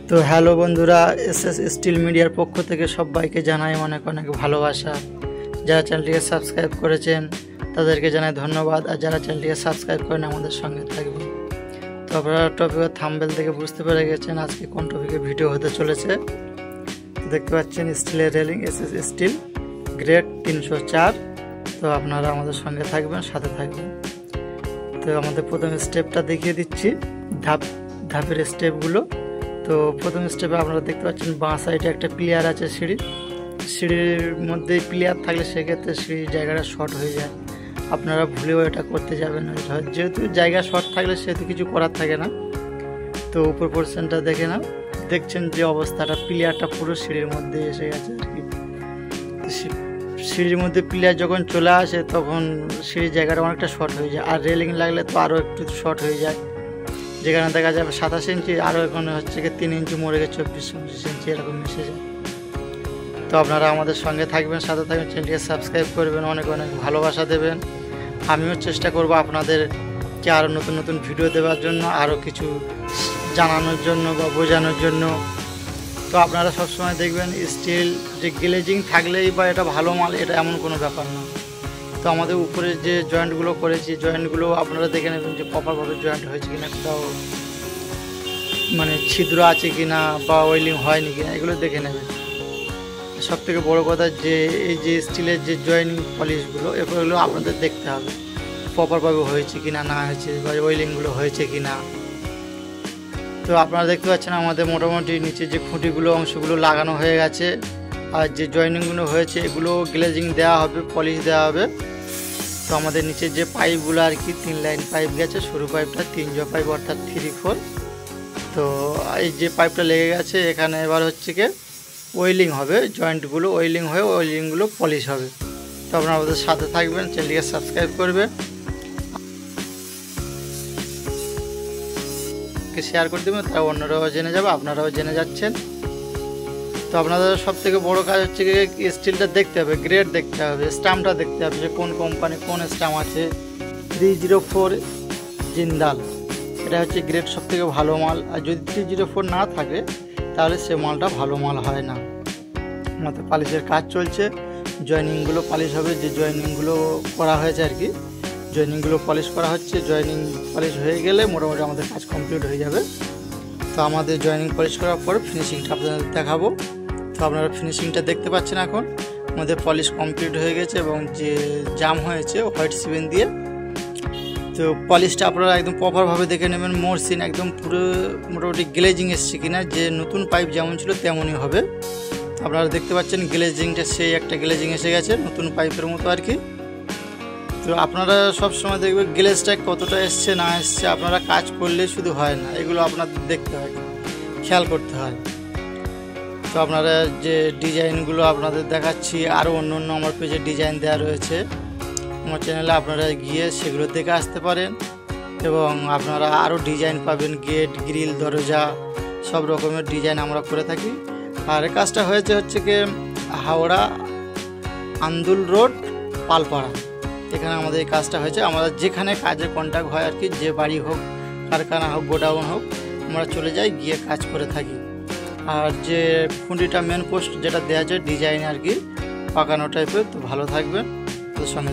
তো হ্যালো বন্ধুরা, SS still মিডিয়ার পক্ষ থেকে সবাইকে জানাই অনেক অনেক ভালোবাসা। যারা চ্যানেলটিকে সাবস্ক্রাইব করেছেন তাদেরকে জানাই ধন্যবাদ, আর যারা চ্যানেলটিকে সাবস্ক্রাইব করেন আমাদের সঙ্গে থাকবেন। তো আপনারা টপিকের থাম্বনেল থেকে বুঝতে পেরে গেছেন আজকে কোন টপিকে ভিডিও হতে চলেছে। দেখতে পাচ্ছেন স্টিলের রেলিং, এসএস স্টিল গ্রেড 304। তো আপনারা আমাদের সঙ্গে থাকবেন, সাথে থাকবেন। তো আমাদের প্রথম স্টেপটা দেখিয়ে দিচ্ছি, ধাপের স্টেপগুলো। তো প্রথম স্টেপে আপনারা দেখতে পাচ্ছেন বাঁ সাইডে একটা প্লেয়ার আছে, সিঁড়ির মধ্যে প্লেয়ার থাকলে সেক্ষেত্রে সিঁড়ির জায়গাটা শর্ট হয়ে যায়। আপনারা ভুলেও এটা করতে যাবেন না, যেহেতু জায়গা শর্ট থাকলে সেহেতু কিছু করার থাকে না। তো উপর পোর্শনটা দেখে না, দেখছেন যে অবস্থাটা, প্লেয়ারটা পুরো সিঁড়ির মধ্যে এসে গেছে আর কি। সিঁড়ির মধ্যে প্লেয়ার যখন চলে আসে তখন সিঁড়ির জায়গাটা অনেকটা শর্ট হয়ে যায়, আর রেলিং লাগলে তো আরও একটু শর্ট হয়ে যায়। যেখানে দেখা যাবে 27 ইঞ্চি, আরও এখানে হচ্ছে কি 3 ইঞ্চি মরে গেছে, 24-25 ইঞ্চি এরকম মিশে যায়। তো আপনারা আমাদের সঙ্গে থাকবেন, সাথে থাকবেন, চ্যানেলটিকে সাবস্ক্রাইব করবেন, অনেক অনেক ভালোবাসা দেবেন। আমিও চেষ্টা করব আপনাদেরকে আরও নতুন নতুন ভিডিও দেওয়ার জন্য, আরও কিছু জানানোর জন্য বা বোঝানোর জন্য। তো আপনারা সবসময় দেখবেন স্টিল যে গ্লেজিং থাকলেই বা এটা ভালো মাল, এটা এমন কোনো ব্যাপার না। তো আমাদের উপরে যে জয়েন্টগুলো করেছি, জয়েন্টগুলো আপনারা দেখে নেবেন যে প্রপারভাবে জয়েন্ট হয়েছে কিনা, কোথাও মানে ছিদ্র আছে কিনা বা ওয়েলিং হয়নি কিনা, এগুলো দেখে নেবেন। সব থেকে বড়ো কথা যে এই যে স্টিলের যে জয়েনিং পলিশগুলো, এগুলো আপনাদের দেখতে হবে প্রপারভাবে হয়েছে কিনা, না হয়েছে, বা ওয়েলিংগুলো হয়েছে কিনা। তো আপনারা দেখতে পাচ্ছেন আমাদের মোটামুটি নিচে যে খুঁটিগুলো অংশগুলো লাগানো হয়ে গেছে, আর যে জয়েনিংগুলো হয়েছে এগুলো গ্লেজিং দেওয়া হবে, পলিশ দেওয়া হবে। তো আমাদের নিচে যে পাইপগুলো আর কি 3 লাইন পাইপ গেছে, সরু পাইপটা 3 জ পাইপ অর্থাৎ 3-4। তো এই যে পাইপটা লেগে গেছে এখানে এবার হচ্ছে কি ওয়েলিং হবে, জয়েন্টগুলো ওয়েলিং হয়ে ওয়েলিংগুলো পলিশ হবে। তো আপনারা আমাদের সাথে থাকবেন, চ্যানেলটিকে সাবস্ক্রাইব করবেন, শেয়ার করে দেবেন, তারা অন্যরাও জেনে যাবে, আপনারাও জেনে যাচ্ছেন। তো আপনাদের সব থেকে বড়ো কাজ হচ্ছে কি স্টিলটা দেখতে হবে, গ্রেড দেখতে হবে, স্টাম্পটা দেখতে হবে যে কোন কোম্পানি কোন স্টাম্প আছে। 304 জিন্দাল, এটা হচ্ছে গ্রেড সব থেকে ভালো মাল। আর যদি 304 না থাকে তাহলে সে মালটা ভালো মাল হয় না। আমাদের পালিশের কাজ চলছে, জয়েনিংগুলো পালিশ হবে, যে জয়েনিংগুলো করা হয়েছে আর কি, জয়েনিংগুলো পলিশ করা হচ্ছে। জয়েনিং পলিশ হয়ে গেলে মোটামুটি আমাদের কাজ কমপ্লিট হয়ে যাবে। তো আমাদের জয়েনিং পলিশ করার পর ফিনিশিংটা আপনাদের দেখাবো। তো আপনারা ফিনিশিংটা দেখতে পাচ্ছেন, এখন আমাদের পলিশ কমপ্লিট হয়ে গেছে এবং যে জাম হয়েছে হোয়াইট সিমেন্ট দিয়ে। তো পলিশটা আপনারা একদম প্রপারভাবে দেখে নেবেন, মরসিন একদম পুরো মোটামুটি গ্লেজিং এসছে কিনা, যে নতুন পাইপ যেমন ছিল তেমনই হবে। তো আপনারা দেখতে পাচ্ছেন গ্লেজিংটা সেই একটা গ্লেজিং এসে গেছে, নতুন পাইপের মতো আর কি। তো আপনারা সব সময় দেখবেন গ্লেজটা কতটা এসছে না এসছে, আপনারা কাজ করলে শুধু হয় না, এগুলো আপনাদের দেখতে হয়, খেয়াল করতে হয়। তো আপনারা যে ডিজাইনগুলো আপনাদের দেখাচ্ছি, আরও অন্য অন্য আমার পেজে ডিজাইন দেওয়া রয়েছে আমার চ্যানেলে, আপনারা গিয়ে সেগুলো দেখে আসতে পারেন। এবং আপনারা আরও ডিজাইন পাবেন, গেট, গ্রিল, দরজা, সব রকমের ডিজাইন আমরা করে থাকি। আর কাজটা হচ্ছে কি হাওড়া আন্দুল রোড, পালপাড়া, এখানে আমাদের এই কাজটা হয়েছে। আমরা যেখানে কাজের কন্ট্যাক্ট হয় আর কি, যে বাড়ি হোক, কারখানা হোক, গোডাউন হোক, আমরা চলে যাই, গিয়ে কাজ করে থাকি। আর যে খুঁটিটা মেন পোস্ট যেটা দেওয়া আছে ডিজাইন আর কি, পাকানো টাইপের। তো ভালো থাকবেন, তো সঙ্গে